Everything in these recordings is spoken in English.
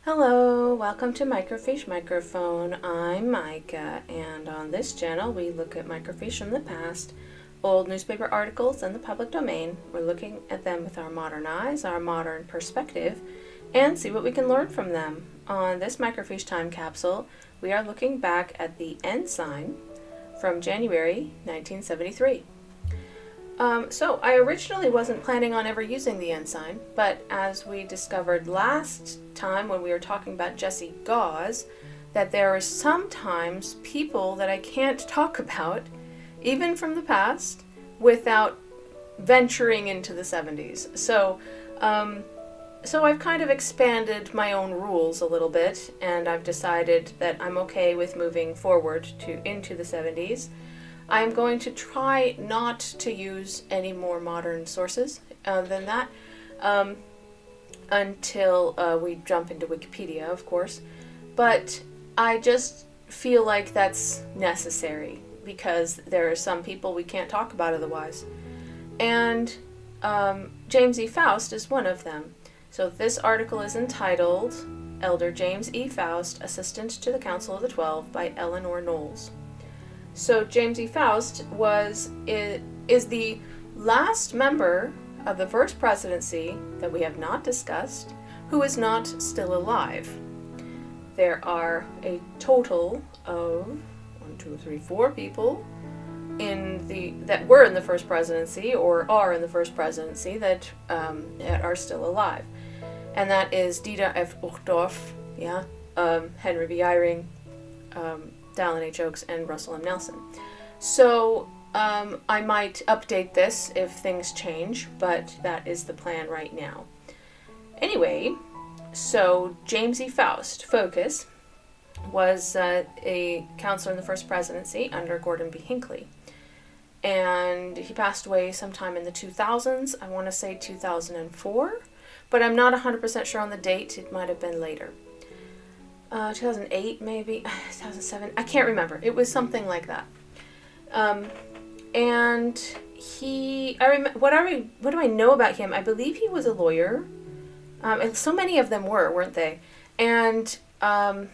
Hello, welcome to Microfiche Microphone. I'm Micah, and on this channel we look at microfiche from the past, old newspaper articles in the public domain. We're looking at them with our modern eyes, our modern perspective, and see what we can learn from them. On this microfiche time capsule, we are looking back at the Ensign from January 1973. So I originally wasn't planning on ever using the Ensign, but as we discovered last time when we were talking about Jesse Gauze, that there are sometimes people that I can't talk about, even from the past, without venturing into the 70s. So I've kind of expanded my own rules a little bit, and I've decided that I'm okay with moving forward into the 70s. I'm going to try not to use any more modern sources than that until we jump into Wikipedia, of course. But I just feel like that's necessary because there are some people we can't talk about otherwise. And James E. Faust is one of them. So this article is entitled Elder James E. Faust, Assistant to the Council of the Twelve by Eleanor Knowles. So James E. Faust is the last member of the first presidency that we have not discussed who is not still alive. There are a total of 4 people that were in the first presidency or are in the first presidency that are still alive, and that is Dieter F. Uchtdorf, Henry B. Eyring, Dallin H. Oakes, and Russell M. Nelson. So I might update this if things change, but that is the plan right now. Anyway, so James E. Faust, focus, was a counselor in the first presidency under Gordon B. Hinckley. And he passed away sometime in the 2000s. I want to say 2004, but I'm not 100% sure on the date. It might have been later. 2008 maybe, 2007, I can't remember. It was something like that. And what do I know about him? I believe he was a lawyer. And so many of them weren't they? And I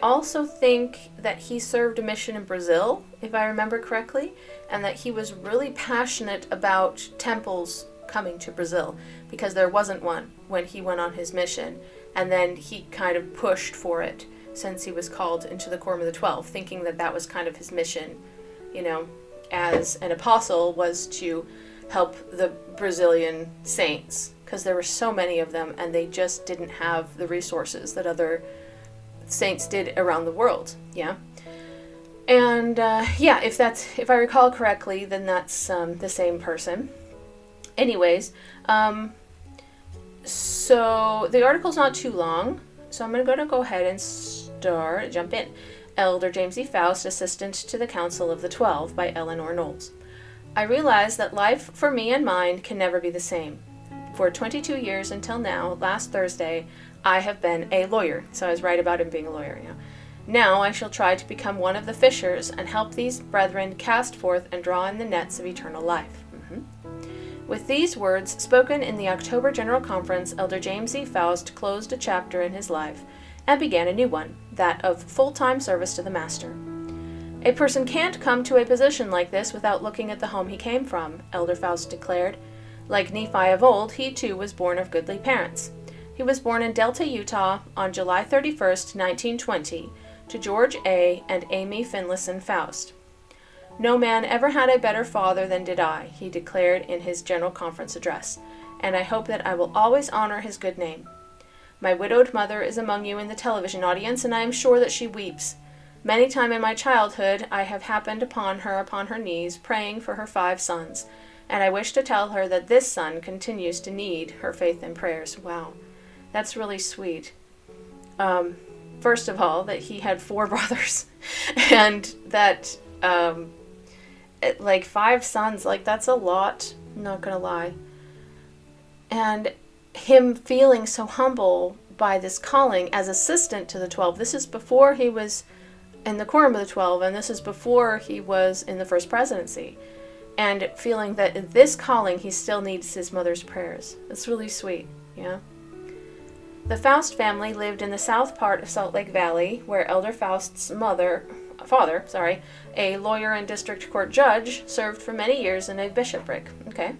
also think that he served a mission in Brazil, if I remember correctly, and that he was really passionate about temples coming to Brazil because there wasn't one when he went on his mission. And then he kind of pushed for it since he was called into the Quorum of the 12, thinking that that was kind of his mission, as an apostle, was to help the Brazilian saints, because there were so many of them and they just didn't have the resources that other saints did around the world, And if I recall correctly, then that's the same person. Anyways, so the article's not too long, so I'm going to go ahead and jump in. Elder James E. Faust, Assistant to the Council of the 12 by Eleanor Knowles. I realize that life for me and mine can never be the same. For 22 years until now, last Thursday, I have been a lawyer. So I was right about him being a lawyer. Now I shall try to become one of the fishers and help these brethren cast forth and draw in the nets of eternal life. With these words, spoken in the October General Conference, Elder James E. Faust closed a chapter in his life and began a new one, that of full-time service to the Master. A person can't come to a position like this without looking at the home he came from, Elder Faust declared. Like Nephi of old, he too was born of goodly parents. He was born in Delta, Utah on July 31st, 1920, to George A. and Amy Finlayson Faust. No man ever had a better father than did I, he declared in his General Conference address, and I hope that I will always honor his good name. My widowed mother is among you in the television audience, and I am sure that she weeps. Many times in my childhood I have happened upon her knees, praying for her 5 sons, and I wish to tell her that this son continues to need her faith and prayers. Wow, that's really sweet. First of all, that he had 4 brothers, and that 5 sons, that's a lot, I'm not gonna lie. And him feeling so humble by this calling as assistant to the 12. This is before he was in the Quorum of the 12, and this is before he was in the first presidency. And feeling that in this calling he still needs his mother's prayers. It's really sweet, yeah? The Faust family lived in the south part of Salt Lake Valley, where Elder Faust's father, a lawyer and district court judge, served for many years in a bishopric. Okay.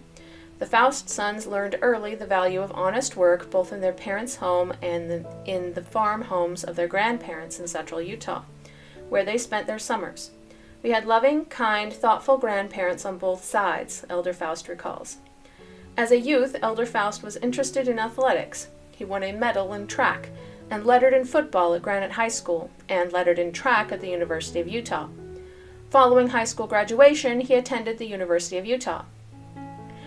The Faust sons learned early the value of honest work, both in their parents' home and in the farm homes of their grandparents in central Utah, where they spent their summers. We had loving, kind, thoughtful grandparents on both sides, Elder Faust recalls. As a youth, Elder Faust was interested in athletics. He won a medal in track and lettered in football at Granite High School and lettered in track at the University of Utah. Following high school graduation, he attended the University of Utah.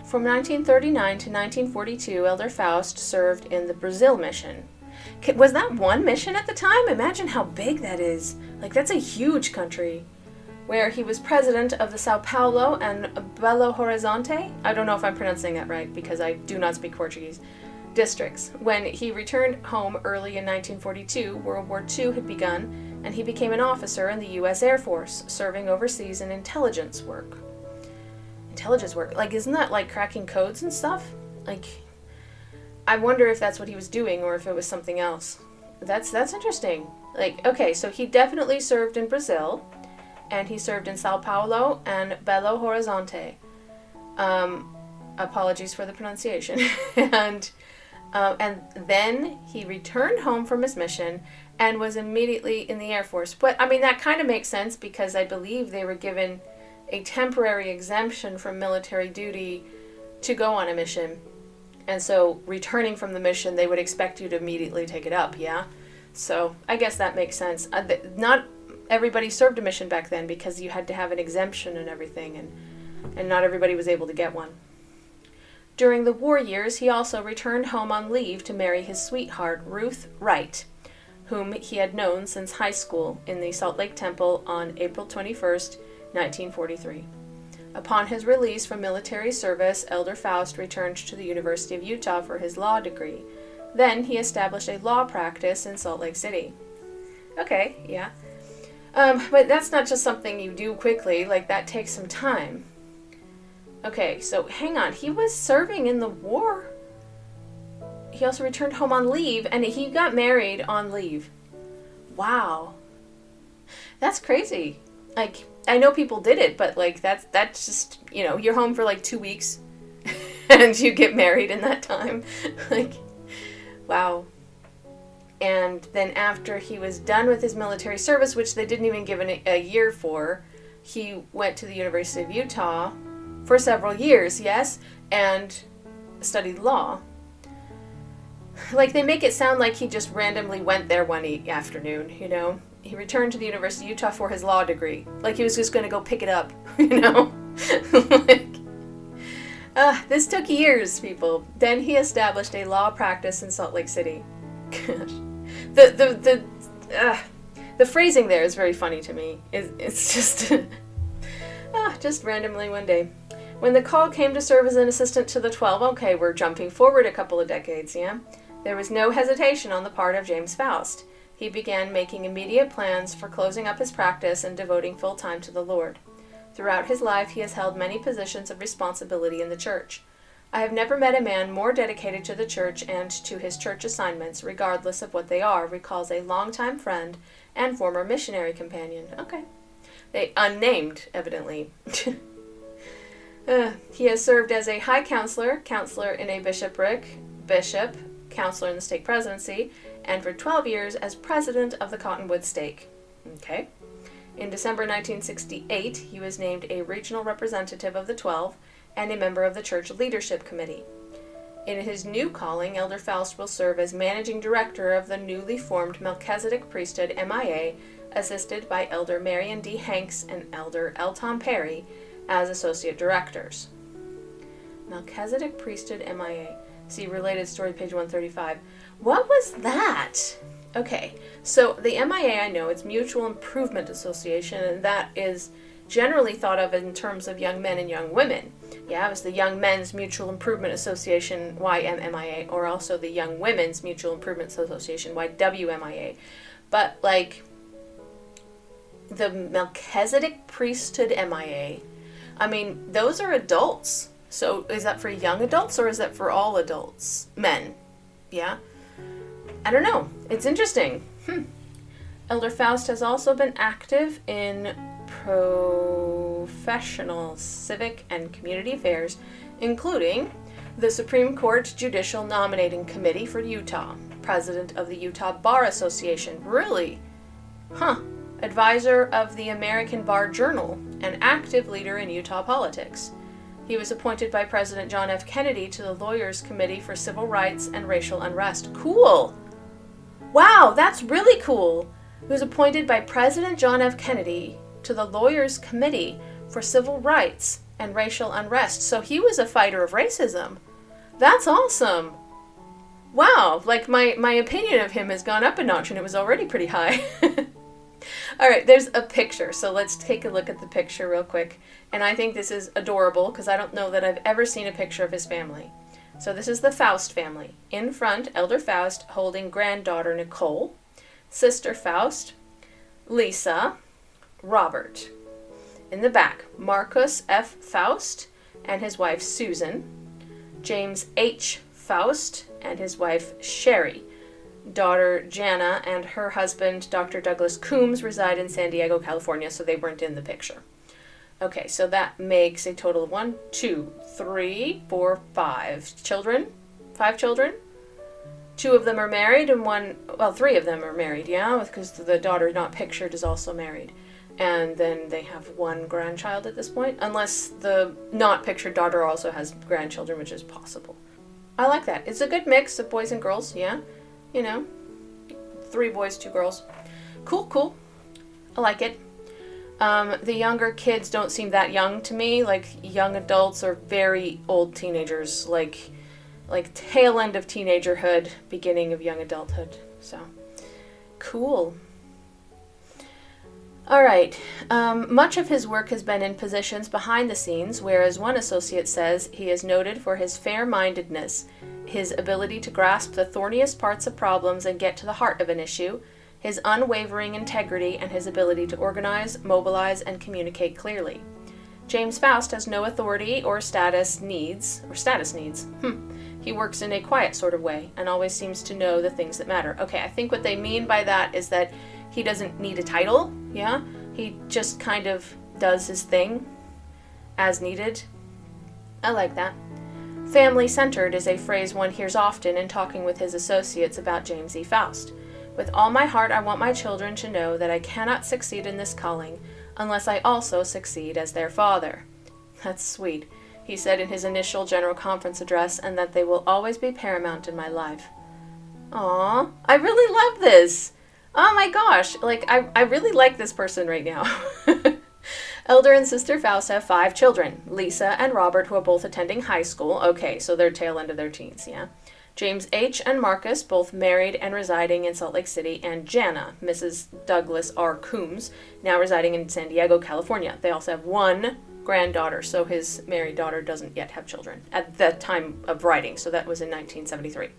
From 1939 to 1942, Elder Faust served in the Brazil mission. Was that one mission at the time? Imagine how big that is. Like, that's a huge country. Where he was president of the Sao Paulo and Belo Horizonte, I don't know if I'm pronouncing that right because I do not speak Portuguese, districts. When he returned home early in 1942, World War II had begun, and he became an officer in the U.S. Air Force, serving overseas in intelligence work. Like, isn't that like cracking codes and stuff? Like, I wonder if that's what he was doing or if it was something else. That's interesting. Like, okay, so he definitely served in Brazil, and he served in Sao Paulo and Belo Horizonte. Apologies for the pronunciation. and then he returned home from his mission and was immediately in the Air Force. But, I mean, that kind of makes sense because I believe they were given a temporary exemption from military duty to go on a mission. And so returning from the mission, they would expect you to immediately take it up, yeah? So I guess that makes sense. Not everybody served a mission back then because you had to have an exemption and everything, and not everybody was able to get one. During the war years, he also returned home on leave to marry his sweetheart, Ruth Wright, whom he had known since high school in the Salt Lake Temple on April 21st, 1943. Upon his release from military service, Elder Faust returned to the University of Utah for his law degree. Then he established a law practice in Salt Lake City. Okay, yeah. But that's not just something you do quickly, like that takes some time. Okay, so hang on, he was serving in the war. He also returned home on leave, and he got married on leave. Wow. That's crazy. Like, I know people did it, but like that's just, you know, you're home for like 2 weeks and you get married in that time. Like, wow. And then after he was done with his military service, which they didn't even give a year for, he went to the University of Utah for several years, yes, and studied law. Like, they make it sound like he just randomly went there one afternoon, you know? He returned to the University of Utah for his law degree. Like he was just going to go pick it up, you know? This took years, people. Then he established a law practice in Salt Lake City. Gosh. The phrasing there is very funny to me. It's just randomly one day. When the call came to serve as an assistant to the 12, okay, we're jumping forward a couple of decades, yeah? There was no hesitation on the part of James Faust. He began making immediate plans for closing up his practice and devoting full time to the Lord. Throughout his life, he has held many positions of responsibility in the church. I have never met a man more dedicated to the church and to his church assignments, regardless of what they are, recalls a longtime friend and former missionary companion. Okay. They unnamed, evidently. He has served as a high counselor in a bishopric, bishop, counselor in the stake presidency, and for 12 years as president of the Cottonwood Stake. Okay. In December 1968, he was named a regional representative of the 12 and a member of the church leadership committee. In his new calling, Elder Faust will serve as managing director of the newly formed Melchizedek Priesthood MIA, assisted by Elder Marion D. Hanks and Elder L. Tom Perry as associate directors. Melchizedek Priesthood MIA. See related story, page 135. What was that? Okay, so the MIA, I know, it's Mutual Improvement Association, and that is generally thought of in terms of young men and young women. Yeah, it was the Young Men's Mutual Improvement Association, YMMIA, or also the Young Women's Mutual Improvement Association, YWMIA. But, like, the Melchizedek Priesthood MIA, I mean, those are adults. So is that for young adults or is that for all adults? Men. Yeah? I don't know. It's interesting. Elder Faust has also been active in professional, civic, and community affairs, including the Supreme Court Judicial Nominating Committee for Utah, president of the Utah Bar Association. Really? Advisor of the American Bar Journal, an active leader in Utah politics. He was appointed by President John F. Kennedy to the Lawyers Committee for Civil Rights and Racial Unrest. Cool! Wow, that's really cool! He was appointed by President John F. Kennedy to the Lawyers Committee for Civil Rights and Racial Unrest. So he was a fighter of racism. That's awesome! Wow, like my opinion of him has gone up a notch and it was already pretty high. Alright, there's a picture, so let's take a look at the picture real quick. And I think this is adorable because I don't know that I've ever seen a picture of his family. So this is the Faust family. In front, Elder Faust holding granddaughter Nicole, sister Faust, Lisa, Robert. In the back, Marcus F. Faust and his wife Susan, James H. Faust and his wife Sherry. Daughter Jana and her husband, Dr. Douglas Coombs, reside in San Diego, California, so they weren't in the picture. Okay, so that makes a total of 1, 2, 3, 4, 5 children. 5 children. 2 of them are married and 3 of them are married, yeah, because the daughter not pictured is also married. And then they have 1 grandchild at this point, unless the not pictured daughter also has grandchildren, which is possible. I like that. It's a good mix of boys and girls, yeah. 3 boys, 2 girls. Cool. I like it. The younger kids don't seem that young to me. Like, young adults or very old teenagers. Like tail end of teenagerhood, beginning of young adulthood. So, cool. Alright, much of his work has been in positions behind the scenes, where, as one associate says, he is noted for his fair-mindedness, his ability to grasp the thorniest parts of problems and get to the heart of an issue, his unwavering integrity, and his ability to organize, mobilize, and communicate clearly. James Faust has no authority or status needs. He works in a quiet sort of way, and always seems to know the things that matter. Okay, I think what they mean by that is that he doesn't need a title, yeah? He just kind of does his thing as needed. I like that. Family-centered is a phrase one hears often in talking with his associates about James E. Faust. With all my heart, I want my children to know that I cannot succeed in this calling unless I also succeed as their father. That's sweet, he said in his initial General Conference address, and that they will always be paramount in my life. Aw, I really love this! Oh my gosh, I really like this person right now. Elder and Sister Faust have 5 children, Lisa and Robert, who are both attending high school. Okay, so they're tail end of their teens, yeah? James H. and Marcus, both married and residing in Salt Lake City, and Jana, Mrs. Douglas R. Coombs, now residing in San Diego, California. They also have 1 granddaughter, so his married daughter doesn't yet have children at the time of writing, so that was in 1973.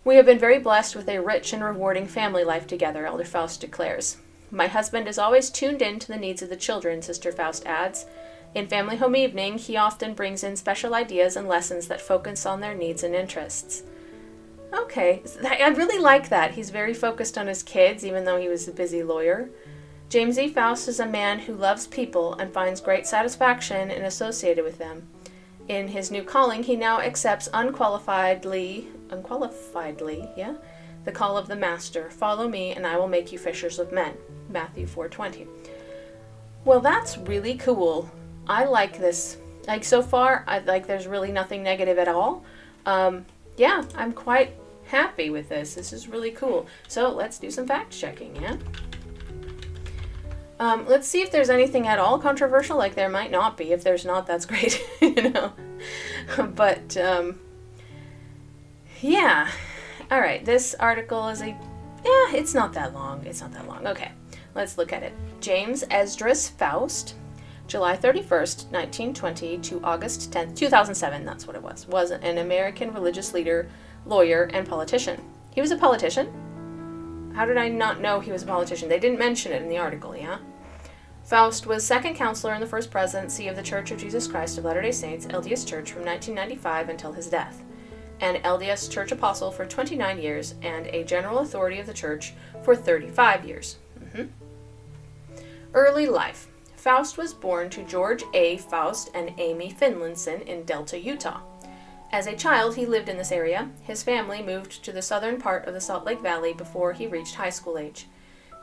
We have been very blessed with a rich and rewarding family life together, Elder Faust declares. My husband is always tuned in to the needs of the children, Sister Faust adds. In family home evening, he often brings in special ideas and lessons that focus on their needs and interests. Okay, I really like that. He's very focused on his kids, even though he was a busy lawyer. James E. Faust is a man who loves people and finds great satisfaction in associating with them. In his new calling, he now accepts unqualifiedly, yeah, the call of the Master. Follow me, and I will make you fishers of men. Matthew 4:20. Well, that's really cool. I like this. So far, there's really nothing negative at all. Yeah, I'm quite happy with this. This is really cool. So let's do some fact checking, yeah? Let's see if there's anything at all controversial. There might not be. If there's not, that's great, But, yeah. All right, this article is it's not that long. Okay, let's look at it. James Esdras Faust, July 31st, 1920 to August 10th, 2007, that's what it was an American religious leader, lawyer, and politician. He was a politician? How did I not know he was a politician? They didn't mention it in the article, yeah? Faust was second counselor in the First Presidency of the Church of Jesus Christ of Latter-day Saints, LDS Church, from 1995 until his death. an LDS church apostle for 29 years, and a general authority of the church for 35 years. Early life. Faust was born to George A. Faust and Amy Finlinson in Delta, Utah. As a child, he lived in this area. His family moved to the southern part of the Salt Lake Valley before he reached high school age.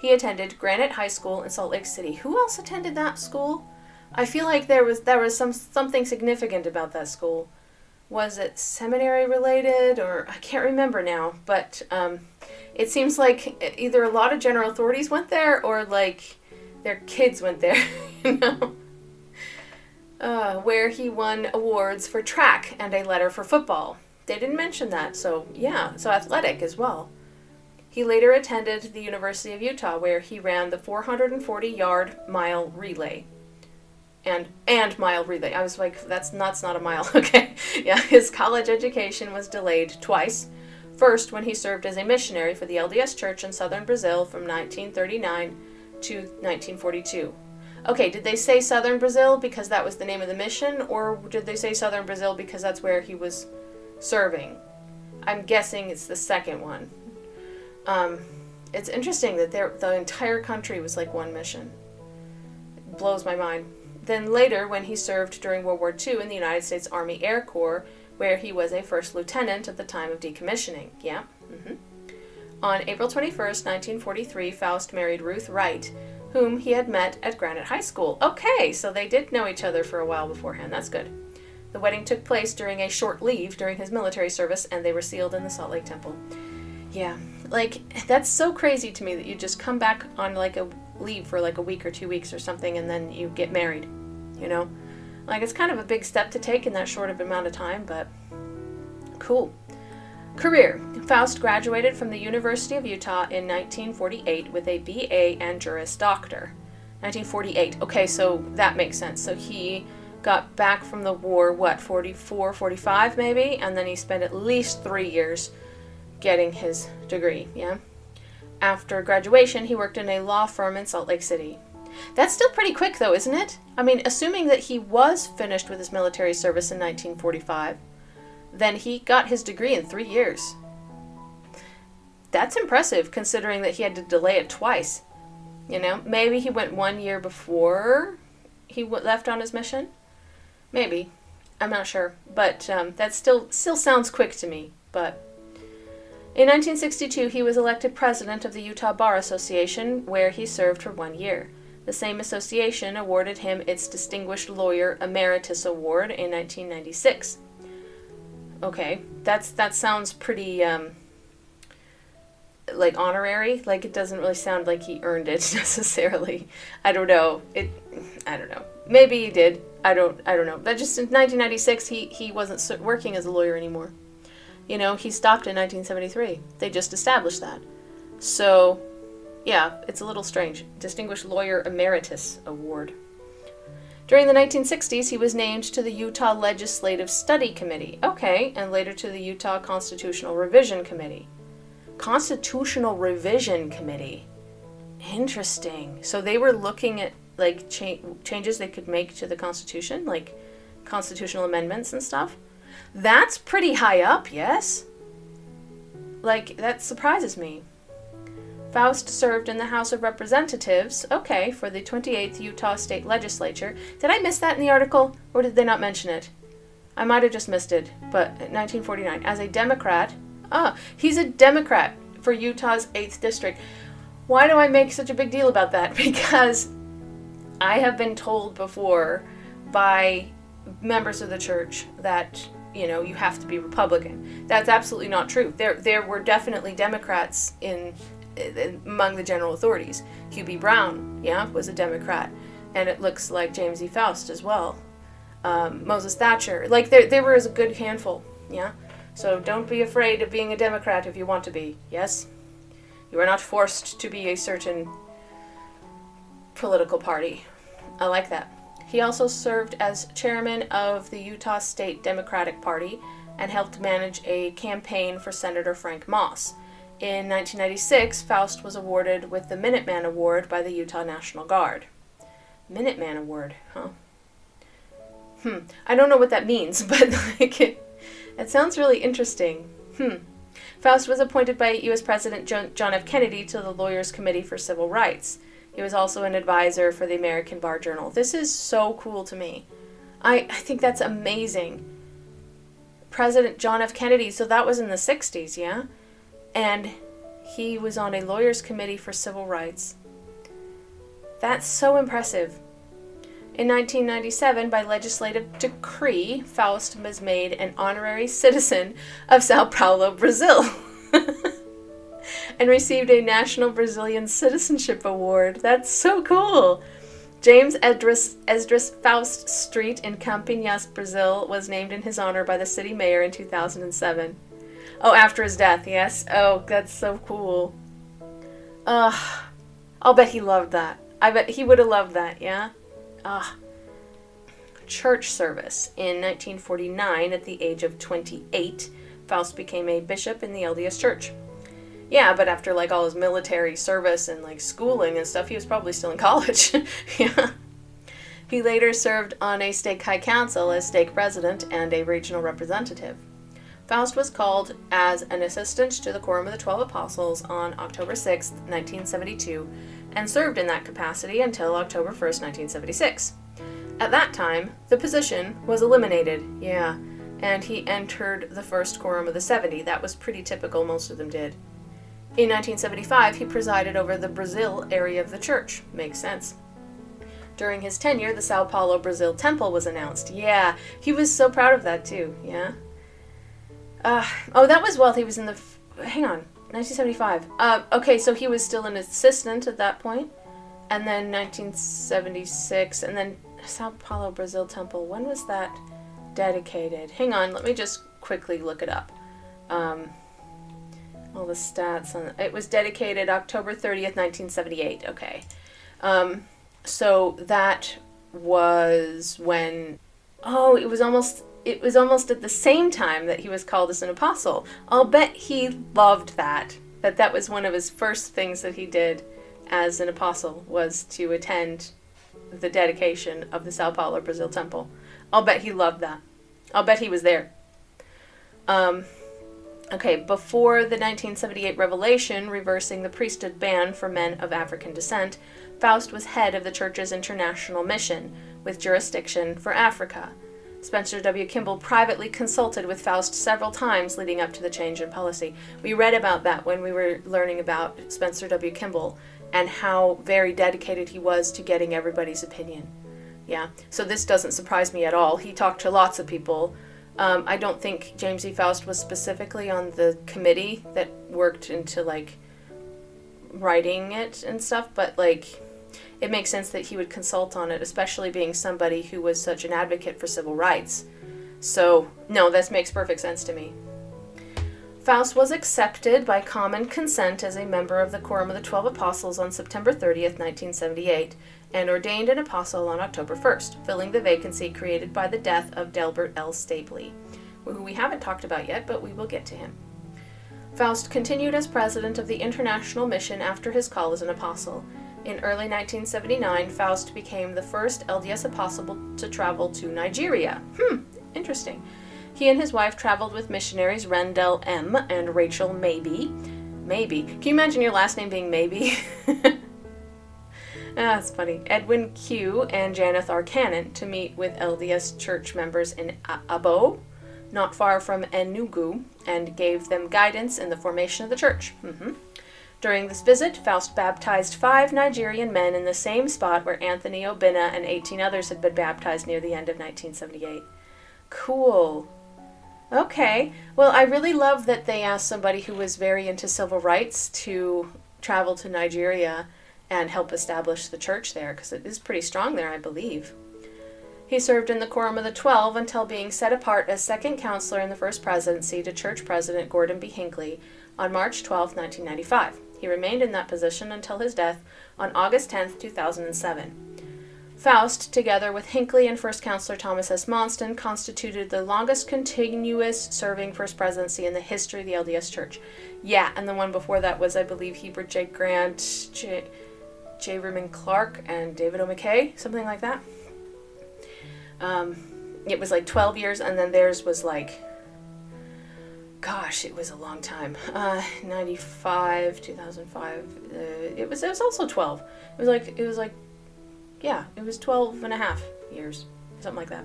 He attended Granite High School in Salt Lake City. Who else attended that school? I feel like there was something significant about that school. Was it seminary related, or I can't remember now, but it seems like either a lot of general authorities went there or like their kids went there, you know? Where he won awards for track and a letter for football. They didn't mention that, so yeah, so athletic as well. He later attended the University of Utah, where he ran the 440-yard mile relay. And mile relay. I was like, that's not a mile. Okay. Yeah, his college education was delayed twice. First, when he served as a missionary for the LDS Church in southern Brazil from 1939 to 1942. Okay, did they say southern Brazil because that was the name of the mission, or did they say southern Brazil because that's where he was serving? I'm guessing it's the second one. It's interesting that the entire country was like one mission. It blows my mind. Then later, when he served during World War II in the United States Army Air Corps, where he was a first lieutenant at the time of decommissioning. Yeah. On April 21st, 1943, Faust married Ruth Wright, whom he had met at Granite High School. Okay, so they did know each other for a while beforehand. That's good. The wedding took place during a short leave during his military service, and they were sealed in the Salt Lake Temple. Yeah, like, that's so crazy to me that you just come back on like a leave for like a week or 2 weeks or something, and then you get married, you know? Like, it's kind of a big step to take in that short of amount of time, but cool. Career. Faust graduated from the University of Utah in 1948 with a BA and Juris Doctor. 1948. Okay, so that makes sense. So he got back from the war, 44, 45 maybe? And then he spent at least 3 years getting his degree, yeah? After graduation, he worked in a law firm in Salt Lake City. That's still pretty quick though, isn't it? I mean, assuming that he was finished with his military service in 1945, then he got his degree in 3 years. That's impressive, considering that he had to delay it twice. You know, maybe he went 1 year before he left on his mission. Maybe. I'm not sure. But that still sounds quick to me. But in 1962, he was elected president of the Utah Bar Association, where he served for 1 year. The same association awarded him its Distinguished Lawyer Emeritus Award in 1996. Okay, that sounds pretty, like, honorary. Like, it doesn't really sound like he earned it, necessarily. I don't know. I don't know. Maybe he did. I don't know. But just in 1996, he wasn't working as a lawyer anymore. You know, he stopped in 1973. They just established that. So, yeah, it's a little strange. Distinguished Lawyer Emeritus Award. During the 1960s, he was named to the Utah Legislative Study Committee. Okay, and later to the Utah Constitutional Revision Committee. Constitutional Revision Committee. Interesting. So they were looking at, like, changes they could make to the Constitution, like constitutional amendments and stuff. That's pretty high up, yes? Like, that surprises me. Faust served in the House of Representatives, okay, for the 28th Utah State Legislature. Did I miss that in the article, or did they not mention it? I might have just missed it, but 1949. As a Democrat, he's a Democrat for Utah's 8th District. Why do I make such a big deal about that? Because I have been told before by members of the church that, you know, you have to be Republican. That's absolutely not true. There were definitely Democrats among the general authorities. Hugh B. Brown, was a Democrat, and it looks like James E. Faust as well. Moses Thatcher, like there was a good handful, yeah? So don't be afraid of being a Democrat if you want to be, yes? You are not forced to be a certain political party. I like that. He also served as chairman of the Utah State Democratic Party and helped manage a campaign for Senator Frank Moss. In 1996, Faust was awarded with the Minuteman Award by the Utah National Guard. Minuteman Award, huh? I don't know what that means, but like, It sounds really interesting. Faust was appointed by U.S. President John F. Kennedy to the Lawyers Committee for Civil Rights. He was also an advisor for the American Bar Journal. This is so cool to me. I think that's amazing. President John F. Kennedy, so that was in the 60s, yeah? And he was on a Lawyers Committee for Civil Rights. That's so impressive. In 1997, by legislative decree, Faust was made an honorary citizen of Sao Paulo, Brazil, and received a National Brazilian Citizenship Award. That's so cool. James Esdras Faust Street in Campinas, Brazil, was named in his honor by the city mayor in 2007. Oh, after his death, yes? Oh, that's so cool. I'll bet he loved that. I bet he would have loved that, yeah? Church service. In 1949, at the age of 28, Faust became a bishop in the LDS Church. Yeah, but after like all his military service and like schooling and stuff, he was probably still in college. Yeah. He later served on a stake high council as stake president and a regional representative. Faust was called as an assistant to the Quorum of the 12 Apostles on October 6, 1972, and served in that capacity until October 1st, 1976. At that time, the position was eliminated, yeah, and he entered the first Quorum of the 70. That was pretty typical, most of them did. In 1975, he presided over the Brazil area of the church. Makes sense. During his tenure, the Sao Paulo, Brazil temple was announced. Yeah, he was so proud of that too, yeah. That was while he was in the... hang on. 1975. Okay, so he was still an assistant at that point. And then 1976, and then Sao Paulo, Brazil temple. When was that dedicated? Hang on, let me just quickly look it up. All the stats on it. Was dedicated October 30th, 1978. Okay. So that was when... oh, it was almost at the same time that he was called as an apostle. I'll bet he loved that. That was one of his first things that he did as an apostle, was to attend the dedication of the Sao Paulo, Brazil temple. I'll bet he loved that. I'll bet he was there. Okay, before the 1978 revelation reversing the priesthood ban for men of African descent, Faust was head of the church's international mission, with jurisdiction for Africa. Spencer W. Kimball privately consulted with Faust several times leading up to the change in policy. We read about that when we were learning about Spencer W. Kimball and how very dedicated he was to getting everybody's opinion. Yeah, so this doesn't surprise me at all. He talked to lots of people. I don't think James E. Faust was specifically on the committee that worked into, like, writing it and stuff, but, like, it makes sense that he would consult on it, especially being somebody who was such an advocate for civil rights. So, no, this makes perfect sense to me. Faust was accepted by common consent as a member of the Quorum of the 12 Apostles on September 30th, 1978, and ordained an apostle on October 1st, filling the vacancy created by the death of Delbert L. Stapley, who we haven't talked about yet, but we will get to him. Faust continued as president of the International Mission after his call as an apostle. In early 1979, Faust became the first LDS apostle to travel to Nigeria. Interesting. He and his wife traveled with missionaries Rendell M. and Rachel Maybe. Can you imagine your last name being Maybe? That's funny. Edwin Q. and Janeth R. Cannon to meet with LDS church members in Abo, not far from Enugu, and gave them guidance in the formation of the church. During this visit, Faust baptized 5 Nigerian men in the same spot where Anthony Obinna and 18 others had been baptized near the end of 1978. Cool. Okay. Well, I really love that they asked somebody who was very into civil rights to travel to Nigeria and help establish the church there, because it is pretty strong there, I believe. He served in the Quorum of the 12 until being set apart as second counselor in the first presidency to Church President Gordon B. Hinckley on March 12, 1995. He remained in that position until his death on August 10, 2007. Faust, together with Hinckley and First Counselor Thomas S. Monston, constituted the longest continuous serving First Presidency in the history of the LDS Church. Yeah, and the one before that was, I believe, Heber J. Grant, J. Raymond Clark, and David O. McKay, something like that. It was like 12 years, and then theirs was like gosh, it was a long time. 95, 2005. It was also 12. It was 12 and a half years, something like that.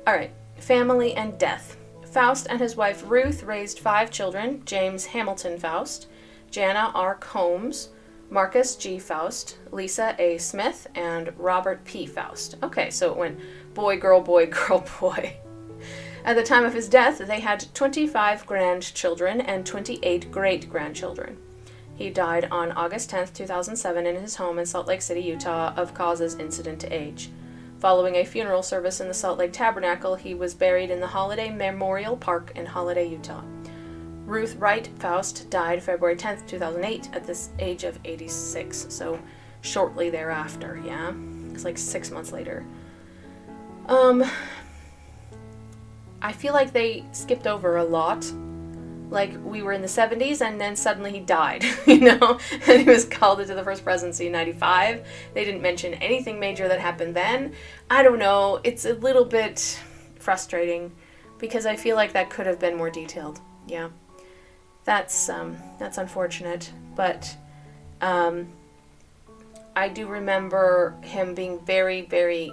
All right, family and death. Faust and his wife Ruth raised 5 children: James Hamilton Faust, Jana R. Combs, Marcus G. Faust, Lisa A. Smith, and Robert P. Faust. Okay, so it went boy, girl, boy, girl, boy. At the time of his death, they had 25 grandchildren and 28 great-grandchildren. He died on August 10th, 2007 in his home in Salt Lake City, Utah, of causes incident to age. Following a funeral service in the Salt Lake Tabernacle, he was buried in the Holiday Memorial Park in Holiday, Utah. Ruth Wright Faust died February 10th, 2008 at the age of 86, so shortly thereafter, yeah? It's like 6 months later. I feel like they skipped over a lot. Like, we were in the 70s, and then suddenly he died, and he was called into the First Presidency in 95. They didn't mention anything major that happened then. I don't know, it's a little bit frustrating, because I feel like that could have been more detailed. Yeah, that's unfortunate, but I do remember him being very, very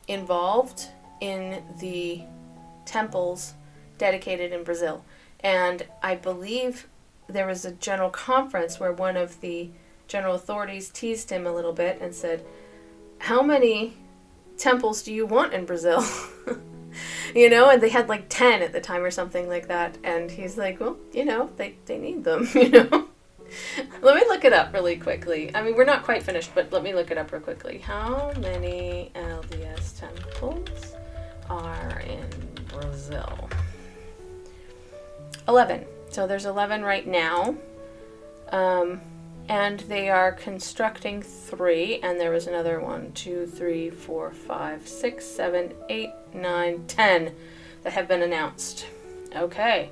involved in the temples dedicated in Brazil. And I believe there was a general conference where one of the general authorities teased him a little bit and said, "How many temples do you want in Brazil?" And they had like 10 at the time or something like that. And he's like, well, they need them, Let me look it up really quickly. I mean, we're not quite finished, but let me look it up real quickly. How many LDS temples are in Brazil? 11. So there's 11 right now. And they are constructing 3, and there was another 1, 2, 3, 4, 5, 6, 7, 8, 9, 10 that have been announced. Okay.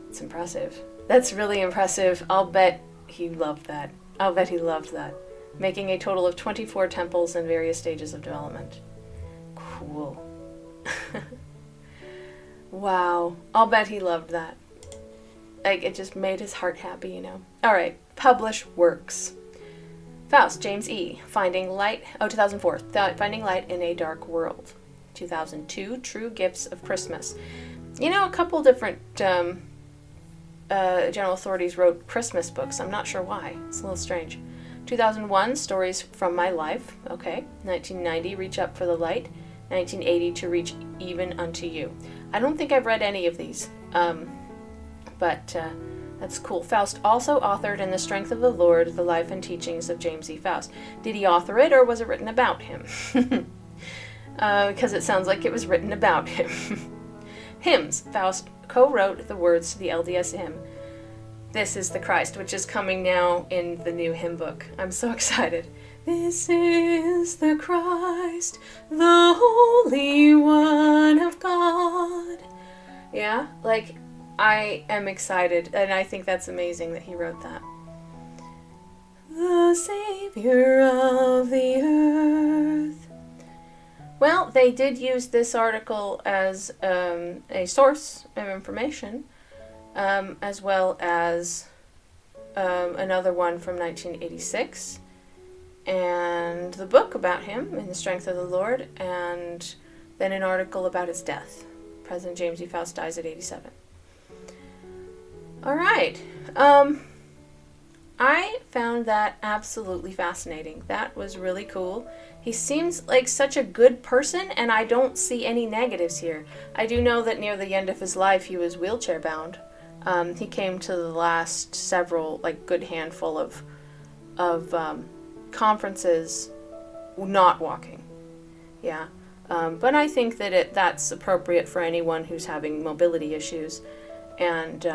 It's impressive. That's really impressive. I'll bet he loved that. Making a total of 24 temples in various stages of development. Cool. Wow. I'll bet he loved that. Like, it just made his heart happy, All right. Publish works. Faust, James E. Finding Light. 2004. Finding Light in a Dark World. 2002. True Gifts of Christmas. A couple different general authorities wrote Christmas books. I'm not sure why. It's a little strange. 2001. Stories from My Life. Okay. 1990. Reach Up for the Light. 1980. To Reach Even Unto You. I don't think I've read any of these. But that's cool. Faust also authored In the Strength of the Lord, The Life and Teachings of James E. Faust. Did he author it, or was it written about him? Because it sounds like it was written about him. Hymns. Faust co-wrote the words to the LDS hymn, This is the Christ, which is coming now in the new hymn book. I'm so excited. This is the Christ, the Holy One of God. Yeah, like, I am excited, and I think that's amazing that he wrote that. The Savior of the earth. Well, they did use this article as a source of information, as well as another one from 1986, and the book about him, In the Strength of the Lord, and then an article about his death. President James E. Faust dies at 87. All right. I found that absolutely fascinating. That was really cool. He seems like such a good person, and I don't see any negatives here. I do know that near the end of his life, he was wheelchair bound. He came to the last several, good handful of conferences not walking. Yeah. But I think that that's appropriate for anyone who's having mobility issues. And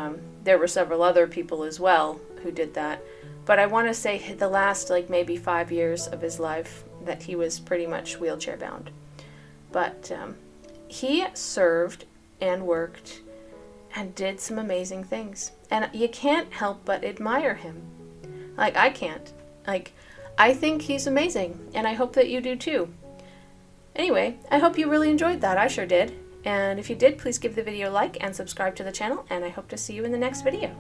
there were several other people as well who did that. But I want to say the last, maybe 5 years of his life that he was pretty much wheelchair bound. But he served and worked and did some amazing things. And you can't help but admire him. I can't. I think he's amazing, and I hope that you do too. Anyway, I hope you really enjoyed that. I sure did. And if you did, please give the video a like and subscribe to the channel, and I hope to see you in the next video.